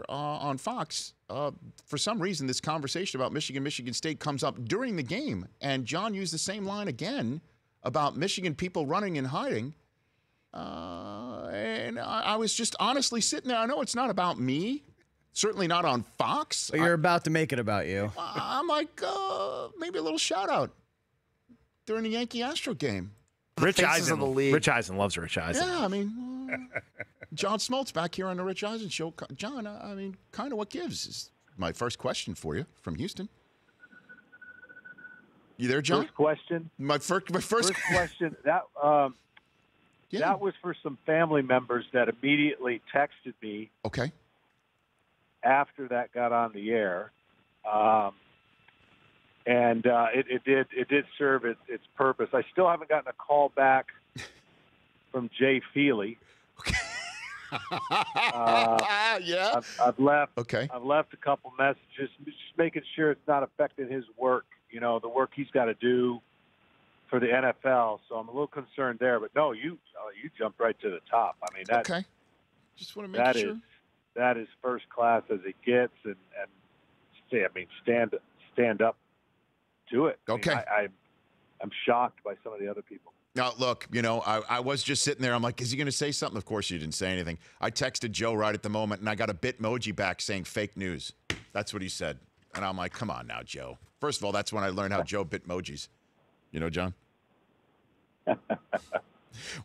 on Fox, for some reason, this conversation about Michigan State comes up during the game. And John used the same line again about Michigan people running and hiding. And I was just honestly sitting there. I know it's not about me, certainly not on Fox. But you're about to make it about you. I'm like, maybe a little shout out during the Yankee Astro game. Rich Eisen loves Rich Eisen. Yeah, I mean, John Smoltz back here on the Rich Eisen show. John, I mean, kind of what gives is my first question for you from Houston. You there, John? First question. My first question. That was for some family members that immediately texted me. Okay. After that got on the air, and it did serve its purpose. I still haven't gotten a call back from Jay Feely. Okay. Yeah. I've left. Okay. I've left a couple messages, just making sure it's not affecting his work. You know, the work he's got to do for the NFL. So I'm a little concerned there. But no, you jumped right to the top. I mean, that. Okay. Just want to make sure. That is first class as it gets, and stand up to it. Okay. I'm shocked by some of the other people. Now, look, you know, I was just sitting there. I'm like, is he going to say something? Of course, you didn't say anything. I texted Joe right at the moment, and I got a Bitmoji back saying fake news. That's what he said. And I'm like, come on now, Joe. First of all, that's when I learned how Joe Bitmojis. You know, John?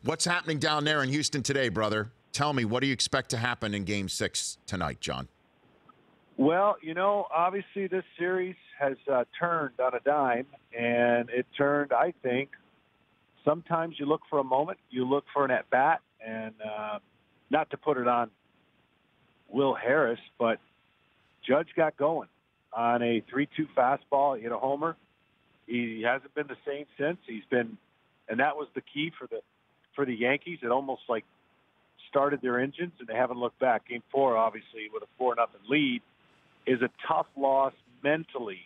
What's happening down there in Houston today, brother? Tell me, what do you expect to happen in Game 6 tonight, John? Well, you know, obviously this series has turned on a dime, and it turned, I think, sometimes you look for a moment, you look for an at-bat, and not to put it on Will Harris, but Judge got going on a 3-2 fastball. He hit a homer. He hasn't been the same since. He's been, and that was the key for the Yankees. It almost like started their engines, and they haven't looked back. Game 4, obviously, with a 4-0 lead, is a tough loss mentally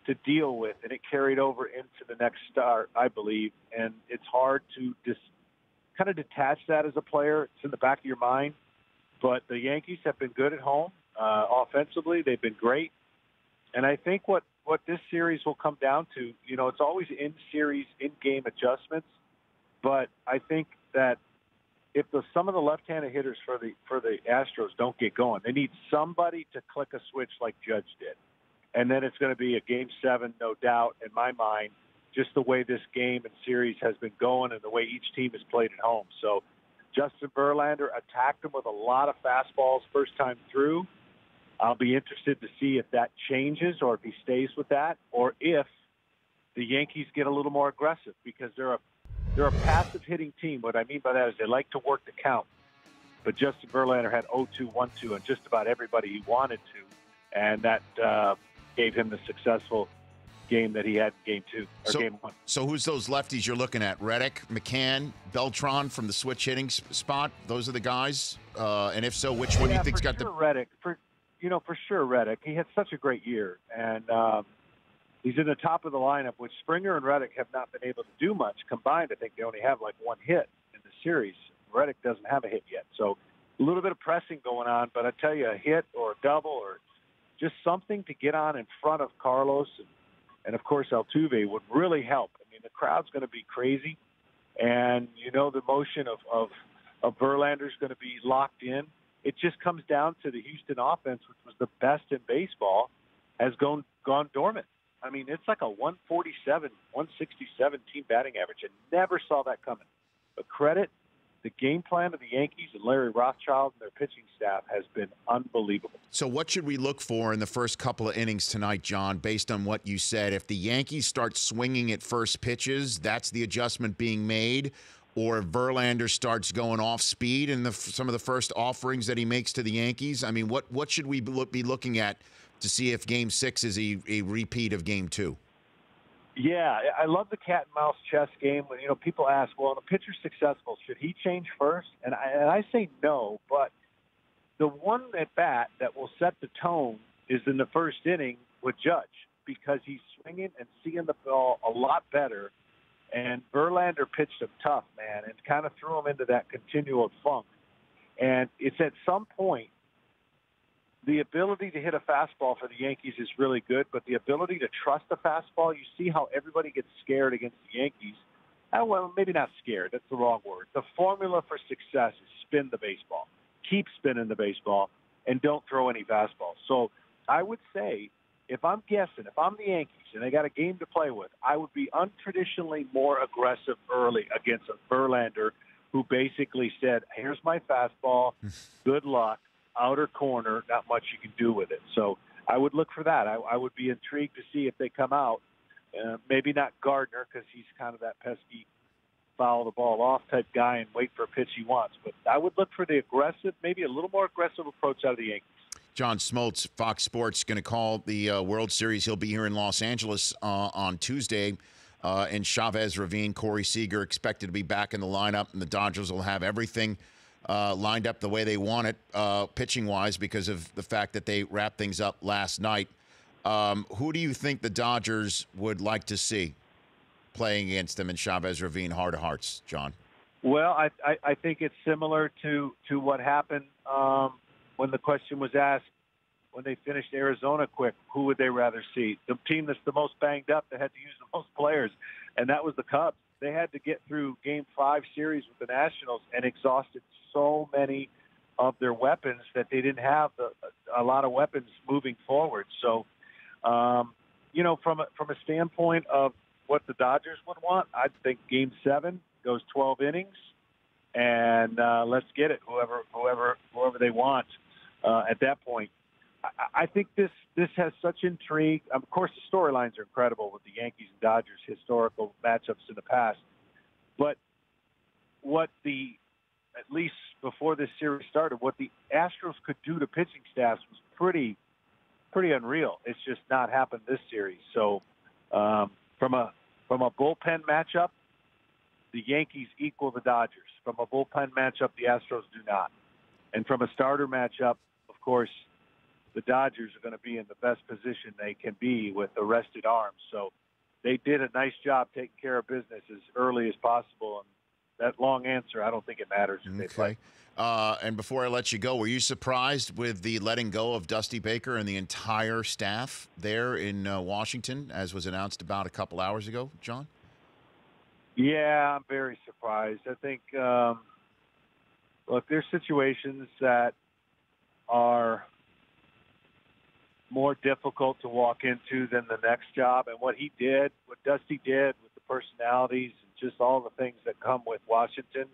to deal with, and it carried over into the next start, I believe. And it's hard to kind of detach that as a player. It's in the back of your mind. But the Yankees have been good at home. Offensively, they've been great. And I think what this series will come down to, you know, it's always in-series, in-game adjustments. But I think that if some of the left-handed hitters for the Astros don't get going, they need somebody to click a switch like Judge did. And then it's going to be a Game 7, no doubt, in my mind, just the way this game and series has been going and the way each team has played at home. So Justin Verlander attacked him with a lot of fastballs first time through. I'll be interested to see if that changes or if he stays with that, or if the Yankees get a little more aggressive, because they're a passive hitting team. What I mean by that is they like to work the count. But Justin Verlander had 0-2, 1-2 on just about everybody he wanted to, and that gave him the successful game that he had in Game 2 or Game 1. So who's those lefties you're looking at? Reddick, McCann, Beltran from the switch hitting spot? Those are the guys? And if so, which one do you think's got the... Reddick. For sure Reddick. He had such a great year, and he's in the top of the lineup, which Springer and Reddick have not been able to do much. Combined, I think they only have like one hit in the series. Reddick doesn't have a hit yet. So a little bit of pressing going on, but I tell you, a hit or a double or just something to get on in front of Carlos and of course, Altuve would really help. I mean, the crowd's going to be crazy, and you know the motion of Verlander's going to be locked in. It just comes down to the Houston offense, which was the best in baseball, has gone dormant. I mean, it's like a 147, 167 team batting average. I never saw that coming. But credit the game plan of the Yankees and Larry Rothschild and their pitching staff has been unbelievable. So what should we look for in the first couple of innings tonight, John, based on what you said? If the Yankees start swinging at first pitches, that's the adjustment being made, or if Verlander starts going off speed in some of the first offerings that he makes to the Yankees? I mean, what should we be looking at to see if Game 6 is a repeat of Game 2? Yeah, I love the cat and mouse chess game. When people ask, well, if a pitcher's successful, should he change first? And I say no, but the one at bat that will set the tone is in the first inning with Judge, because he's swinging and seeing the ball a lot better. And Verlander pitched him tough, man, and kind of threw him into that continual funk. And it's at some point the ability to hit a fastball for the Yankees is really good, but the ability to trust a fastball, you see how everybody gets scared against the Yankees. Well, maybe not scared. That's the wrong word. The formula for success is spin the baseball. Keep spinning the baseball, and don't throw any fastballs. So I would say, if I'm guessing, if I'm the Yankees and they got a game to play with, I would be untraditionally more aggressive early against a Verlander who basically said, here's my fastball, good luck, outer corner, not much you can do with it. So I would look for that. I would be intrigued to see if they come out. Maybe not Gardner, because he's kind of that pesky foul the ball off type guy and wait for a pitch he wants. But I would look for the aggressive, maybe a little more aggressive approach out of the Yankees. John Smoltz, Fox Sports, going to call the World Series. He'll be here in Los Angeles on Tuesday. In Chavez Ravine, Corey Seager expected to be back in the lineup, and the Dodgers will have everything lined up the way they want it, pitching-wise, because of the fact that they wrapped things up last night. Who do you think the Dodgers would like to see playing against them in Chavez Ravine, heart of hearts, John? Well, I think it's similar to what happened when the question was asked when they finished Arizona quick. Who would they rather see? The team that's the most banged up, that had to use the most players, and that was the Cubs. They had to get through Game 5 series with the Nationals and exhausted so many of their weapons that they didn't have a lot of weapons moving forward. So, from a standpoint of what the Dodgers would want, I think Game 7 goes 12 innings, and let's get it. Whoever they want at that point. I think this has such intrigue. Of course, the storylines are incredible with the Yankees and Dodgers historical matchups in the past. But at least before this series started, what the Astros could do to pitching staffs was pretty unreal. It's just not happened this series. So from a bullpen matchup, the Yankees equal the Dodgers. From a bullpen matchup, the Astros do not. And from a starter matchup, of course, the Dodgers are going to be in the best position they can be with the rested arms. So they did a nice job taking care of business as early as possible. And that long answer, I don't think it matters if they play. And before I let you go, were you surprised with the letting go of Dusty Baker and the entire staff there in Washington, as was announced about a couple hours ago, John? Yeah, I'm very surprised. I think, look, there's situations that are more difficult to walk into than the next job. And what Dusty did with the personalities and just all the things that come with Washington,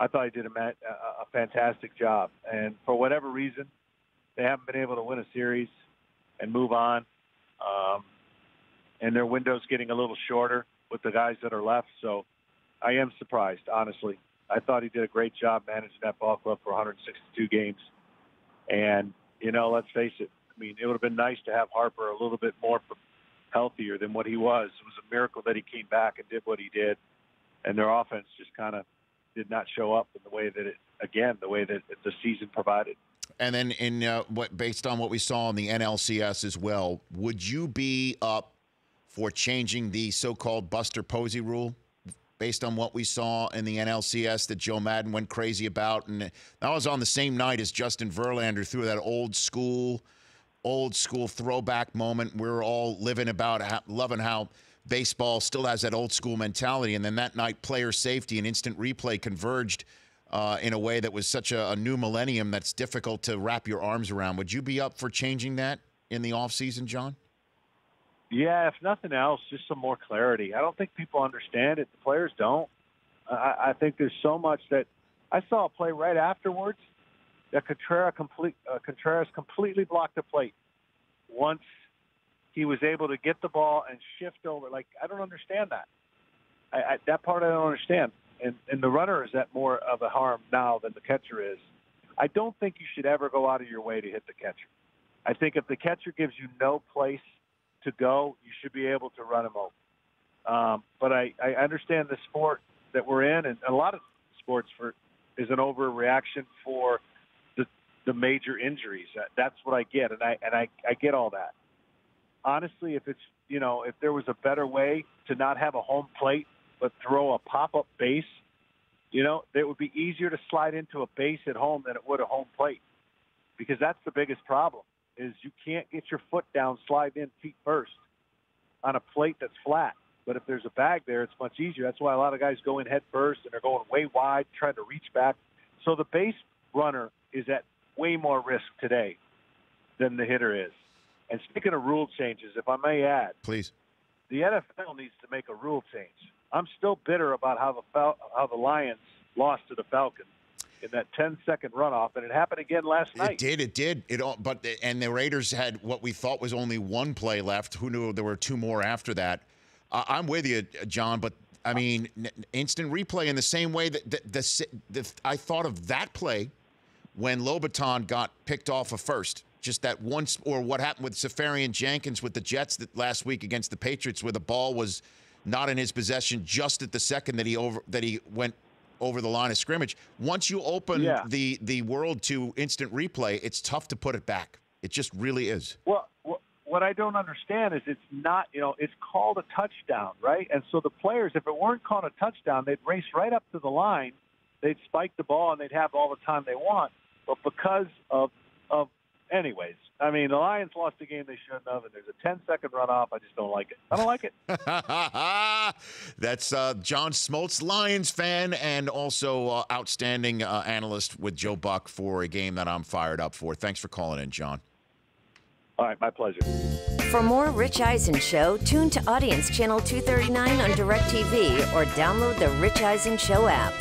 I thought he did a fantastic job. And for whatever reason, they haven't been able to win a series and move on. And their window's getting a little shorter with the guys that are left. So I am surprised, honestly. I thought he did a great job managing that ball club for 162 games. And, let's face it, I mean, it would have been nice to have Harper a little bit more healthier than what he was. It was a miracle that he came back and did what he did. And their offense just kind of did not show up in the way that the season provided. And then based on what we saw in the NLCS as well, would you be up for changing the so-called Buster Posey rule based on what we saw in the NLCS that Joe Madden went crazy about? And that was on the same night as Justin Verlander threw that old school throwback moment. We're all loving how baseball still has that old school mentality. And then that night, player safety and instant replay converged in a way that was such a new millennium that's difficult to wrap your arms around. Would you be up for changing that in the offseason, John? Yeah, if nothing else, just some more clarity. I don't think people understand it. The players don't. I think there's so much that I saw a play right afterwards that Contreras completely blocked the plate once he was able to get the ball and shift over. Like, I don't understand that. That part I don't understand. And the runner is at more of a harm now than the catcher is. I don't think you should ever go out of your way to hit the catcher. I think if the catcher gives you no place to go, you should be able to run him over. But I understand the sport that we're in, and a lot of sports is an overreaction for the major injuries. That's what I get, and I get all that. Honestly, if there was a better way to not have a home plate but throw a pop-up base, it would be easier to slide into a base at home than it would a home plate. because that's the biggest problem is you can't get your foot down, slide in feet first on a plate that's flat. But if there's a bag there, it's much easier. That's why a lot of guys go in head first, and they're going way wide, trying to reach back. So the base runner is at way more risk today than the hitter is. And speaking of rule changes, if I may add, please, the NFL needs to make a rule change. I'm still bitter about how the Lions lost to the Falcons in that 10-second runoff, and it happened again last night. It did. And the Raiders had what we thought was only one play left. Who knew there were two more after that? I'm with you, John, but I mean, instant replay in the same way that I thought of that play when Lobaton got picked off of first. Just that once, or what happened with Safarian Jenkins with the Jets last week against the Patriots, where the ball was not in his possession just at the second that he went over the line of scrimmage. Once you open the world to instant replay, it's tough to put it back. It just really is. Well, what I don't understand is it's not, it's called a touchdown, right? And so the players, if it weren't called a touchdown, they'd race right up to the line, they'd spike the ball, and they'd have all the time they want. But because of anyways, I mean, the Lions lost the game they shouldn't have, and there's a 10-second runoff. I just don't like it. I don't like it. That's John Smoltz, Lions fan, and also outstanding analyst with Joe Buck for a game that I'm fired up for. Thanks for calling in, John. All right, my pleasure. For more Rich Eisen Show, tune to Audience Channel 239 on DirecTV or download the Rich Eisen Show app.